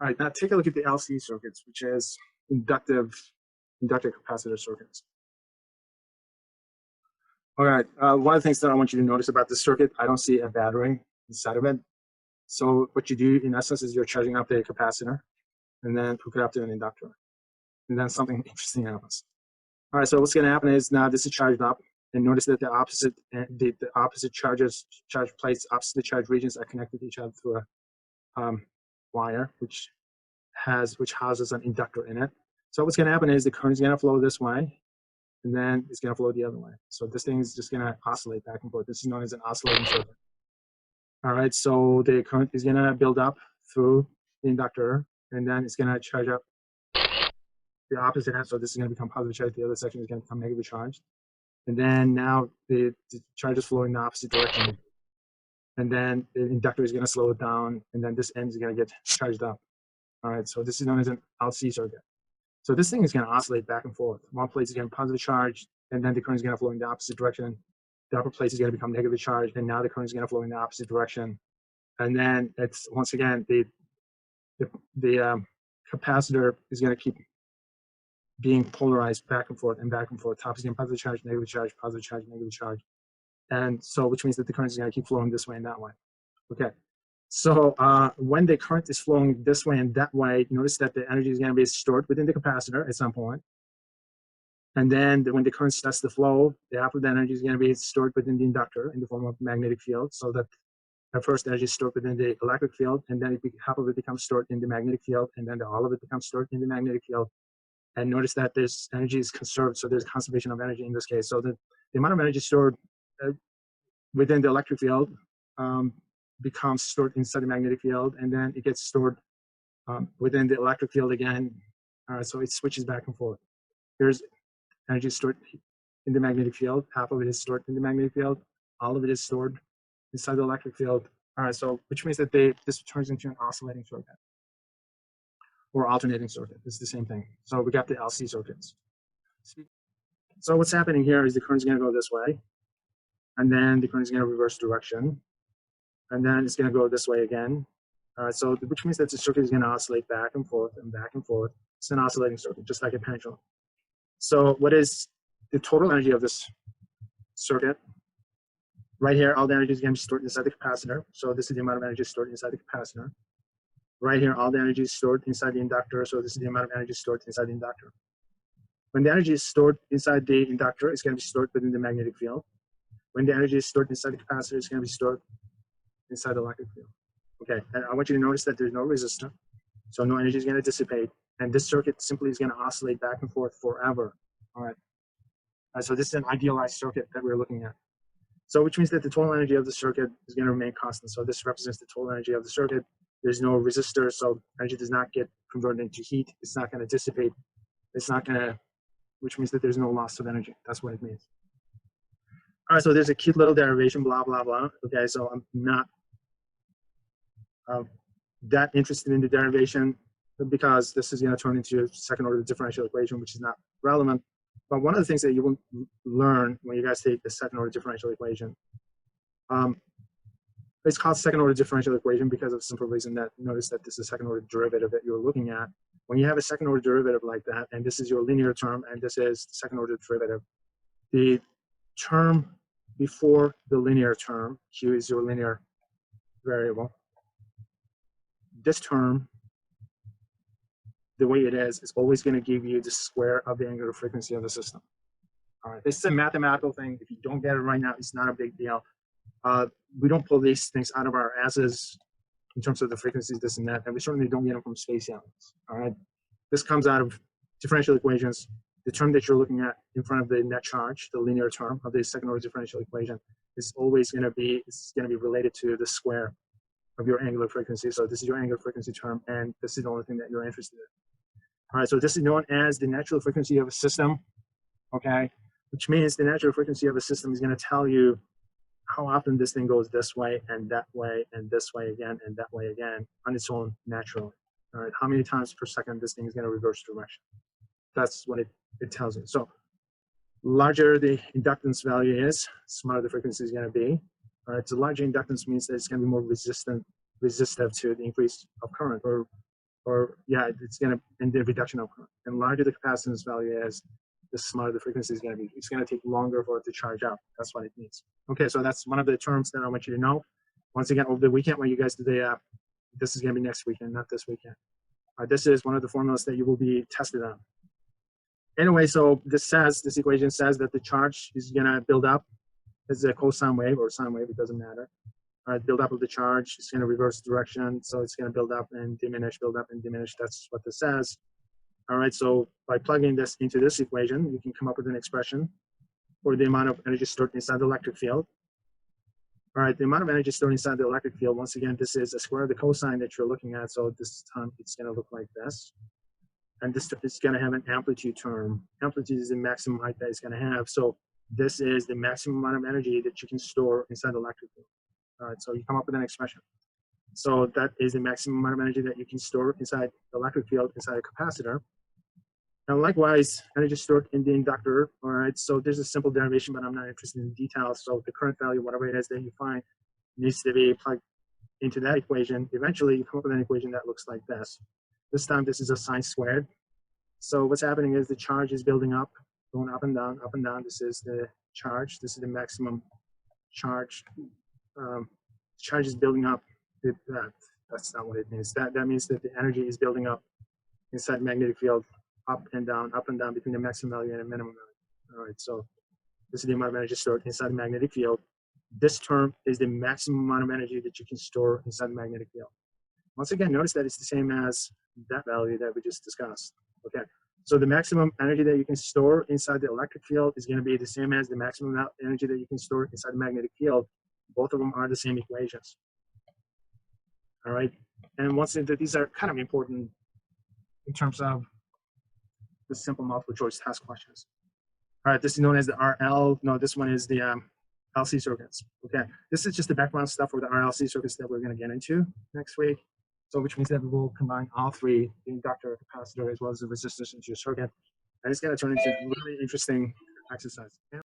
All right, now take a look at the LC circuits, which is inductive capacitor circuits. All right, one of the things that I want you to notice about this circuit, I don't see a battery inside of it. So what you do in essence is you're charging up the capacitor and then hook it up to an inductor. And then something interesting happens. All right, so what's going to happen is now this is charged up, and notice that the opposite charge plates, opposite charge regions are connected to each other through a wire, which houses an inductor in it. So what's going to happen is the current is going to flow this way, and then it's going to flow the other way. So this thing is just going to oscillate back and forth. This is known as an oscillating circuit. All right, so the current is going to build up through the inductor, and then it's going to charge up the opposite end. So this is going to become positive charge. The other section is going to become negative charge. And then now the charge is flowing in the opposite direction. And then the inductor is going to slow it down, and then this end is going to get charged up. All right, so this is known as an LC circuit. So this thing is going to oscillate back and forth. One place is getting positive charge, and then the current is going to flow in the opposite direction. The upper place is going to become negative charge, and now the current is going to flow in the opposite direction. And then it's once again the capacitor is going to keep being polarized back and forth and back and forth. Top is getting positive charge, negative charge, positive charge, negative charge. And so, which means that the current is going to keep flowing this way and that way. Okay. So when the current is flowing this way and that way, notice that the energy is going to be stored within the capacitor at some point. And then when the current starts to flow, the half of the energy is going to be stored within the inductor in the form of magnetic field. So that at first energy is stored within the electric field, and then half of it becomes stored in the magnetic field, and then all of it becomes stored in the magnetic field. And notice that this energy is conserved, so there's conservation of energy in this case. So the amount of energy stored within the electric field becomes stored inside the magnetic field, and then it gets stored within the electric field again. So it switches back and forth. Here's energy stored in the magnetic field. Half of it is stored in the magnetic field. All of it is stored inside the electric field. All right, so which means that this turns into an oscillating circuit or alternating circuit. It's the same thing. So we got the LC circuits. So what's happening here is the current is going to go this way, and then the current is going to reverse direction, and then it's going to go this way again. All right, so which means that the circuit is going to oscillate back and forth and back and forth. It's an oscillating circuit, just like a pendulum. So what is the total energy of this circuit? Right here, all the energy is going to be stored inside the capacitor. So this is the amount of energy stored inside the capacitor. Right here, all the energy is stored inside the inductor. So this is the amount of energy stored inside the inductor. When the energy is stored inside the inductor, it's going to be stored within the magnetic field. When the energy is stored inside the capacitor, it's going to be stored inside the electric field. Okay, and I want you to notice that there's no resistor, so no energy is going to dissipate, and this circuit simply is going to oscillate back and forth forever. All right, so this is an idealized circuit that we're looking at. So which means that the total energy of the circuit is going to remain constant. So this represents the total energy of the circuit. There's no resistor, so energy does not get converted into heat. It's not going to dissipate. It's not going to, which means that there's no loss of energy. That's what it means. All right, so there's a cute little derivation, blah, blah, blah. Okay, so I'm not that interested in the derivation because this is going to turn into a second order differential equation, which is not relevant. But one of the things that you will learn when you guys take the second order differential equation, it's called second order differential equation because of the simple reason that notice that this is a second order derivative that you're looking at. When you have a second order derivative like that, and this is your linear term, and this is the second order derivative, the term before the linear term, Q is your linear variable. This term, the way it is always going to give you the square of the angular frequency of the system. All right, this is a mathematical thing. If you don't get it right now, it's not a big deal. We don't pull these things out of our asses in terms of the frequencies, this and that, and we certainly don't get them from space aliens. All right, this comes out of differential equations. The term that you're looking at in front of the net charge, the linear term of the second order differential equation, is always going to be related to the square of your angular frequency. So this is your angular frequency term, and this is the only thing that you're interested in. All right, so this is known as the natural frequency of a system, okay? Which means the natural frequency of a system is going to tell you how often this thing goes this way and that way and this way again and that way again on its own naturally. All right, how many times per second this thing is going to reverse direction. That's what it tells you. So larger the inductance value is, smaller the frequency is going to be. All right, so larger inductance means that it's going to be more resistive to the increase of current, or or yeah, it's going to, and the reduction of current. And larger the capacitance value is, the smaller the frequency is going to be. It's going to take longer for it to charge up. That's what it means. Okay, so that's one of the terms that I want you to know. Once again, over the weekend when you guys do the this is going to be next weekend, not this weekend. This is one of the formulas that you will be tested on. Anyway, so this equation says that the charge is going to build up as a cosine wave or sine wave, it doesn't matter. All right, build up of the charge, it's going to reverse direction, so it's going to build up and diminish, build up and diminish. That's what this says. All right, so by plugging this into this equation, you can come up with an expression for the amount of energy stored inside the electric field. All right, the amount of energy stored inside the electric field, once again, this is a square of the cosine that you're looking at, so this time it's going to look like this. And this is going to have an amplitude term. Amplitude is the maximum height that it's going to have. So this is the maximum amount of energy that you can store inside the electric field. All right, so you come up with an expression. So that is the maximum amount of energy that you can store inside the electric field, inside a capacitor. Now, likewise, energy stored in the inductor. All right, so there's a simple derivation, but I'm not interested in details. So the current value, whatever it is that you find, needs to be plugged into that equation. Eventually, you come up with an equation that looks like this. This time, this is a sine squared. So what's happening is the charge is building up, going up and down, up and down. This is the charge. This is the maximum charge. Charge is building up. That's not what it means. That means that the energy is building up inside magnetic field, up and down between the maximum value and the minimum value. All right, so this is the amount of energy stored inside the magnetic field. This term is the maximum amount of energy that you can store inside the magnetic field. Once again, notice that it's the same as that value that we just discussed. Okay, so the maximum energy that you can store inside the electric field is going to be the same as the maximum energy that you can store inside the magnetic field. Both of them are the same equations. All right, and once these are kind of important in terms of the simple multiple choice task questions. All right, this is known as the RL. No, this one is the LC circuits. Okay, this is just the background stuff for the RLC circuits that we're going to get into next week. So which means that we will combine all three, the inductor, capacitor, as well as the resistors into your circuit. And it's going to turn into a really interesting exercise.